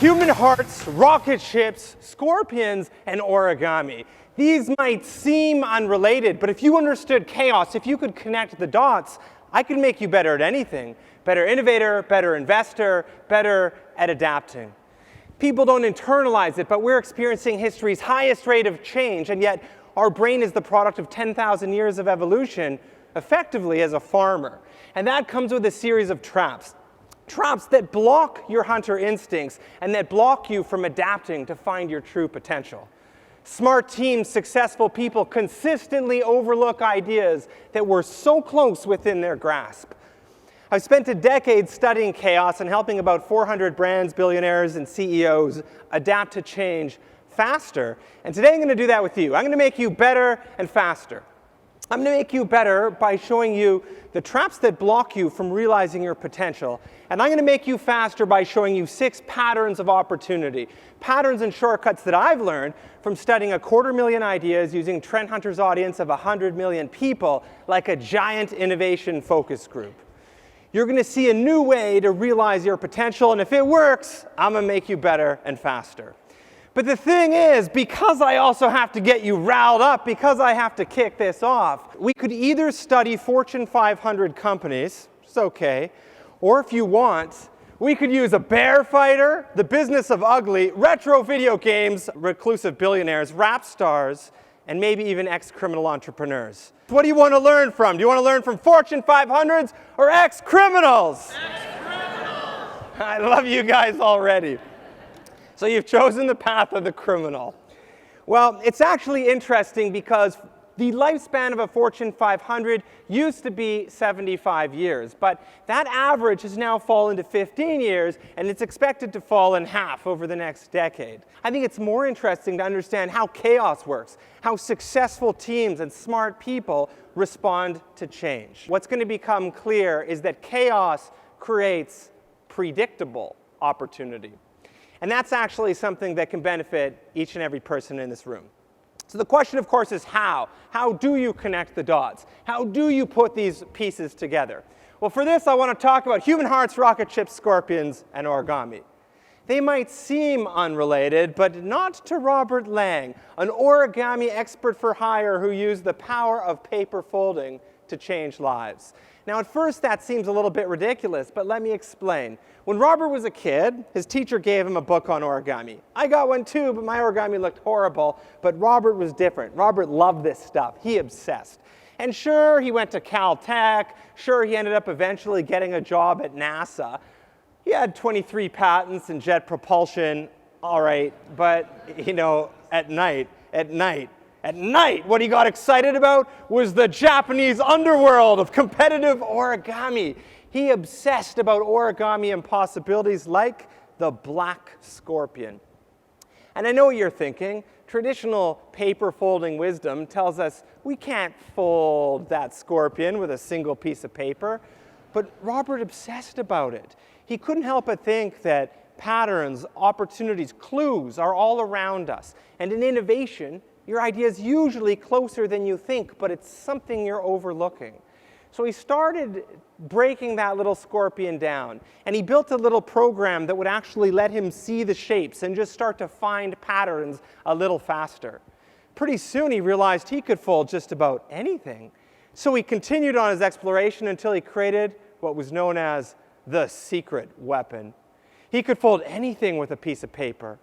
Human hearts, rocket ships, scorpions, and origami. These might seem unrelated, but if you understood chaos, if you could connect the dots, I could make you better at anything. Better innovator, better investor, better at adapting. People don't internalize it, but we're experiencing history's highest rate of change, and yet our brain is the product of 10,000 years of evolution, effectively as a farmer. And that comes with a series of traps. Traps that block your hunter instincts and that block you from adapting to find your true potential. Smart teams, successful people consistently overlook ideas that were so close within their grasp. I've spent a decade studying chaos and helping about 400 brands, billionaires, and CEOs adapt to change faster. And today I'm going to do that with you. I'm going to make you better and faster. I'm going to make you better by showing you the traps that block you from realizing your potential. And I'm going to make you faster by showing you 6 patterns of opportunity. Patterns and shortcuts that I've learned from studying 250,000 ideas using Trendhunter's audience of 100 million people like a giant innovation focus group. You're going to see a new way to realize your potential. And if it works, I'm going to make you better and faster. But the thing is, because I also have to get you riled up, because I have to kick this off, we could either study Fortune 500 companies, it's okay, or if you want, we could use a bear fighter, the business of ugly, retro video games, reclusive billionaires, rap stars, and maybe even ex-criminal entrepreneurs. What do you want to learn from? Do you want to learn from Fortune 500s or ex-criminals? Ex-criminals! I love you guys already. So you've chosen the path of the criminal. Well, it's actually interesting because the lifespan of a Fortune 500 used to be 75 years, but that average has now fallen to 15 years, and it's expected to fall in half over the next decade. I think it's more interesting to understand how chaos works, how successful teams and smart people respond to change. What's going to become clear is that chaos creates predictable opportunity. And that's actually something that can benefit each and every person in this room. So the question, of course, is how? How do you connect the dots? How do you put these pieces together? Well, for this, I want to talk about human hearts, rocket ships, scorpions, and origami. They might seem unrelated, but not to Robert Lang, an origami expert for hire who used the power of paper folding to change lives. Now, at first, that seems a little bit ridiculous, but let me explain. When Robert was a kid, his teacher gave him a book on origami. I got one too, but my origami looked horrible. But Robert was different. Robert loved this stuff. He obsessed. And sure, he went to Caltech. Sure, he ended up eventually getting a job at NASA. He had 23 patents in jet propulsion. All right, but, you know, at night, what he got excited about was the Japanese underworld of competitive origami. He obsessed about origami and possibilities like the black scorpion. And I know what you're thinking. Traditional paper folding wisdom tells us we can't fold that scorpion with a single piece of paper. But Robert obsessed about it. He couldn't help but think that patterns, opportunities, clues are all around us. And in innovation, your idea is usually closer than you think, but it's something you're overlooking. So he started breaking that little scorpion down, and he built a little program that would actually let him see the shapes and just start to find patterns a little faster. Pretty soon he realized he could fold just about anything. So he continued on his exploration until he created what was known as the secret weapon. He could fold anything with a piece of paper.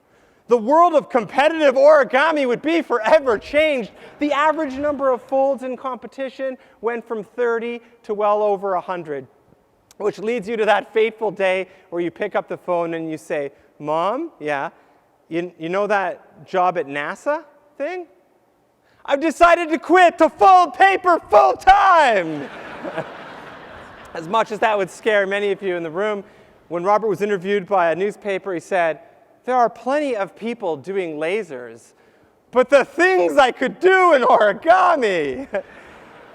The world of competitive origami would be forever changed. The average number of folds in competition went from 30 to well over 100, which leads you to that fateful day where you pick up the phone and you say, "Mom, yeah, you know that job at NASA thing? I've decided to quit to fold paper full time." As much as that would scare many of you in the room, when Robert was interviewed by a newspaper, he said, "There are plenty of people doing lasers, but the things I could do in origami."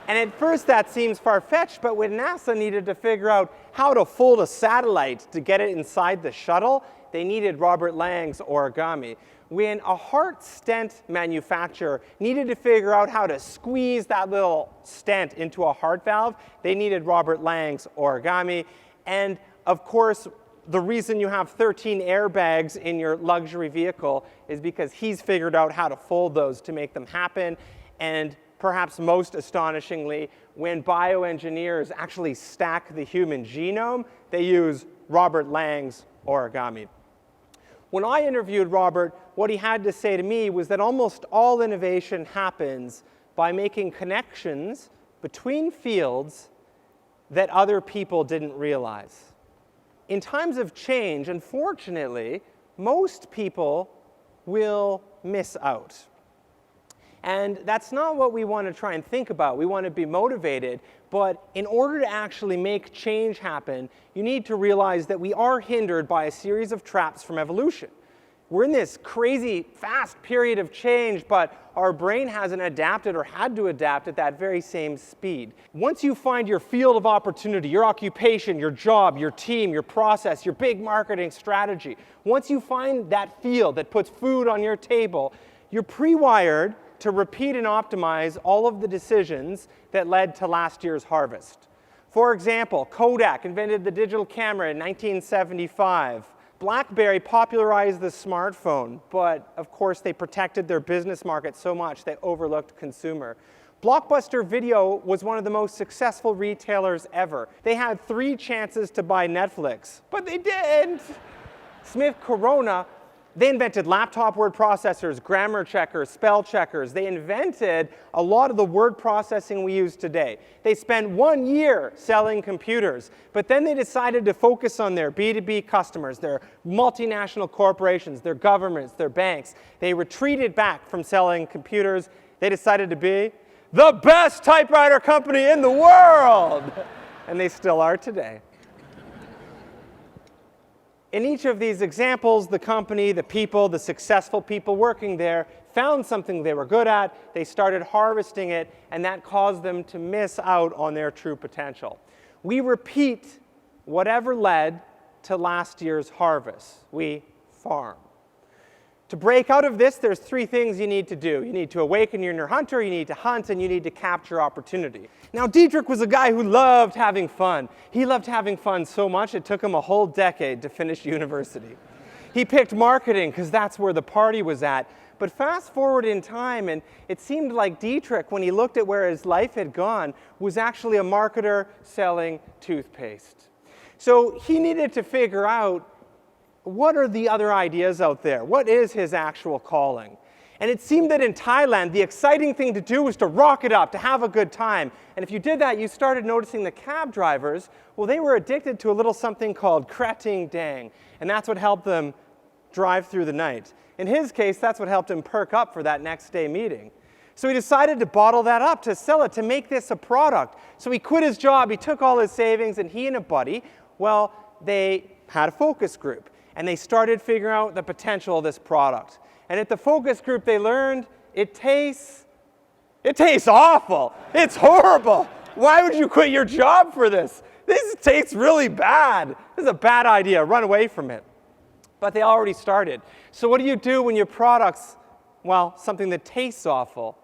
And at first that seems far-fetched, but when NASA needed to figure out how to fold a satellite to get it inside the shuttle, they needed Robert Lang's origami. When a heart stent manufacturer needed to figure out how to squeeze that little stent into a heart valve, they needed Robert Lang's origami. And of course, the reason you have 13 airbags in your luxury vehicle is because he's figured out how to fold those to make them happen. And perhaps most astonishingly, when bioengineers actually stack the human genome, they use Robert Lang's origami. When I interviewed Robert, what he had to say to me was that almost all innovation happens by making connections between fields that other people didn't realize. In times of change, unfortunately, most people will miss out. And that's not what we want to try and think about. We want to be motivated. But in order to actually make change happen, you need to realize that we are hindered by a series of traps from evolution. We're in this crazy, fast period of change, but our brain hasn't adapted or had to adapt at that very same speed. Once you find your field of opportunity, your occupation, your job, your team, your process, your big marketing strategy, once you find that field that puts food on your table, you're pre-wired to repeat and optimize all of the decisions that led to last year's harvest. For example, Kodak invented the digital camera in 1975. BlackBerry popularized the smartphone, but of course they protected their business market so much they overlooked consumer. Blockbuster Video was one of the most successful retailers ever. They had 3 chances to buy Netflix, but they didn't. Smith Corona, they invented laptop word processors, grammar checkers, spell checkers. They invented a lot of the word processing we use today. They spent 1 year selling computers, but then they decided to focus on their B2B customers, their multinational corporations, their governments, their banks. They retreated back from selling computers. They decided to be the best typewriter company in the world, and they still are today. In each of these examples, the company, the people, the successful people working there found something they were good at, they started harvesting it, and that caused them to miss out on their true potential. We repeat whatever led to last year's harvest. We farm. To break out of this, there's 3 things you need to do. You need to awaken your inner hunter, you need to hunt, and you need to capture opportunity. Now, Dietrich was a guy who loved having fun. He loved having fun so much it took him a whole decade to finish university. He picked marketing because that's where the party was at. But fast forward in time, and it seemed like Dietrich, when he looked at where his life had gone, was actually a marketer selling toothpaste. So he needed to figure out, what are the other ideas out there? What is his actual calling? And it seemed that in Thailand, the exciting thing to do was to rock it up, to have a good time. And if you did that, you started noticing the cab drivers, well, they were addicted to a little something called krating dang. And that's what helped them drive through the night. In his case, that's what helped him perk up for that next day meeting. So he decided to bottle that up, to sell it, to make this a product. So he quit his job, he took all his savings, and he and a buddy, well, they had a focus group. And they started figuring out the potential of this product. And at the focus group, they learned it tastes awful. It's horrible. Why would you quit your job for this? This tastes really bad. This is a bad idea. Run away from it. But they already started. So what do you do when your product's, well, something that tastes awful?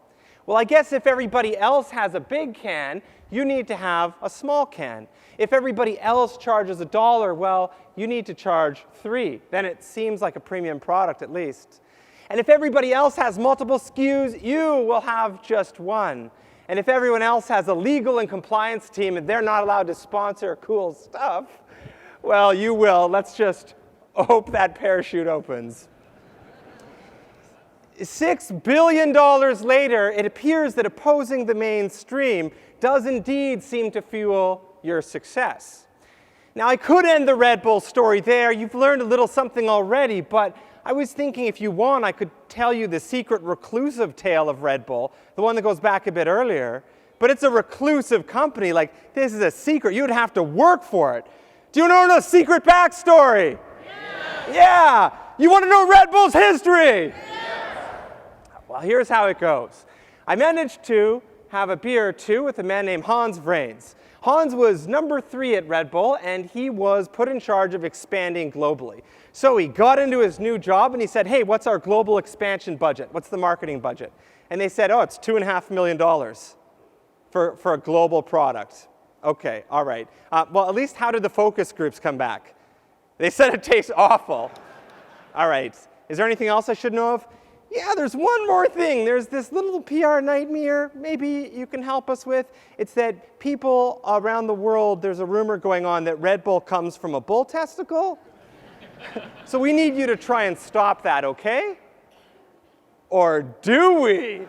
Well, I guess if everybody else has a big can, you need to have a small can. If everybody else charges $1, well, you need to charge $3. Then it seems like a premium product at least. And if everybody else has multiple SKUs, you will have just one. And if everyone else has a legal and compliance team and they're not allowed to sponsor cool stuff, well, you will. Let's just hope that parachute opens. $6 billion later, it appears that opposing the mainstream does indeed seem to fuel your success. Now, I could end the Red Bull story there. You've learned a little something already, but I was thinking if you want, I could tell you the secret reclusive tale of Red Bull, the one that goes back a bit earlier. But it's a reclusive company. Like, this is a secret. You'd have to work for it. Do you know the secret backstory? Yeah. You want to know Red Bull's history? Well, here's how it goes. I managed to have a beer or two with a man named Hans Vrains. Hans was number 3 at Red Bull, and he was put in charge of expanding globally. So he got into his new job, and he said, hey, what's our global expansion budget? What's the marketing budget? And they said, oh, it's $2.5 million for a global product. Okay, all right. Well, at least how did the focus groups come back? They said it tastes awful. All right. Is there anything else I should know of? Yeah, there's one more thing. There's this little PR nightmare maybe you can help us with. It's that people around the world, there's a rumor going on that Red Bull comes from a bull testicle. So we need you to try and stop that, okay? Or do we?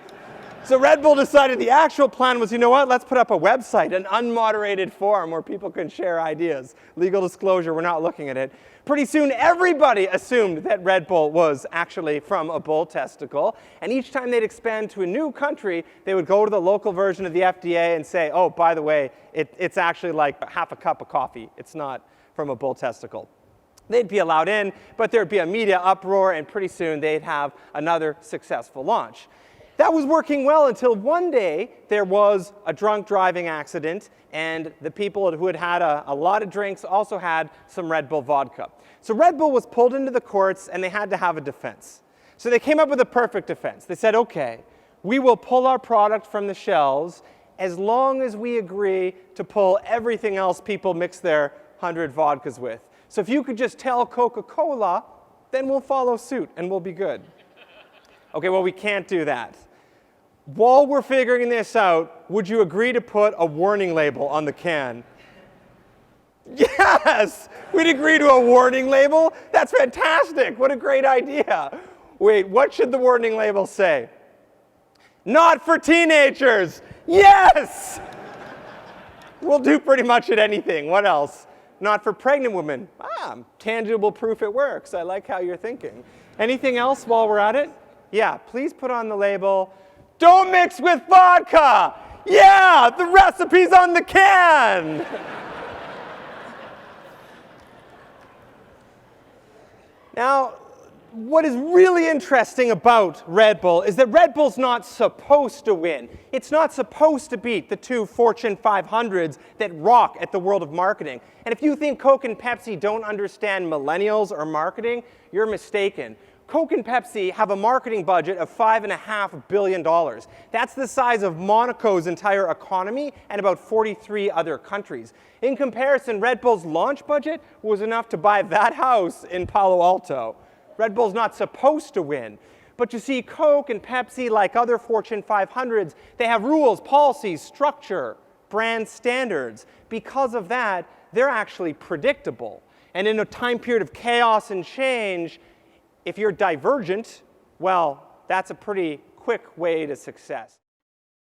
So Red Bull decided the actual plan was, you know what, let's put up a website, an unmoderated forum where people can share ideas. Legal disclosure, we're not looking at it. Pretty soon, everybody assumed that Red Bull was actually from a bull testicle. And each time they'd expand to a new country, they would go to the local version of the FDA and say, oh, by the way, it's actually like half a cup of coffee. It's not from a bull testicle. They'd be allowed in, but there'd be a media uproar, and pretty soon they'd have another successful launch. That was working well until one day there was a drunk driving accident, and the people who had had a lot of drinks also had some Red Bull vodka. So Red Bull was pulled into the courts, and they had to have a defense. So they came up with a perfect defense. They said, okay, we will pull our product from the shelves as long as we agree to pull everything else people mix their 100 vodkas with. So if you could just tell Coca-Cola, then we'll follow suit, and we'll be good. Okay, well, we can't do that. While we're figuring this out, would you agree to put a warning label on the can? Yes! We'd agree to a warning label? That's fantastic! What a great idea! Wait, what should the warning label say? Not for teenagers! Yes! We'll do pretty much at anything. What else? Not for pregnant women. Tangible proof it works. I like how you're thinking. Anything else while we're at it? Yeah, please put on the label, don't mix with vodka! Yeah, the recipe's on the can! Now, what is really interesting about Red Bull is that Red Bull's not supposed to win. It's not supposed to beat the two Fortune 500s that rock at the world of marketing. And if you think Coke and Pepsi don't understand millennials or marketing, you're mistaken. Coke and Pepsi have a marketing budget of $5.5 billion. That's the size of Monaco's entire economy and about 43 other countries. In comparison, Red Bull's launch budget was enough to buy that house in Palo Alto. Red Bull's not supposed to win. But you see, Coke and Pepsi, like other Fortune 500s, they have rules, policies, structure, brand standards. Because of that, they're actually predictable. And in a time period of chaos and change, if you're divergent, well, that's a pretty quick way to success.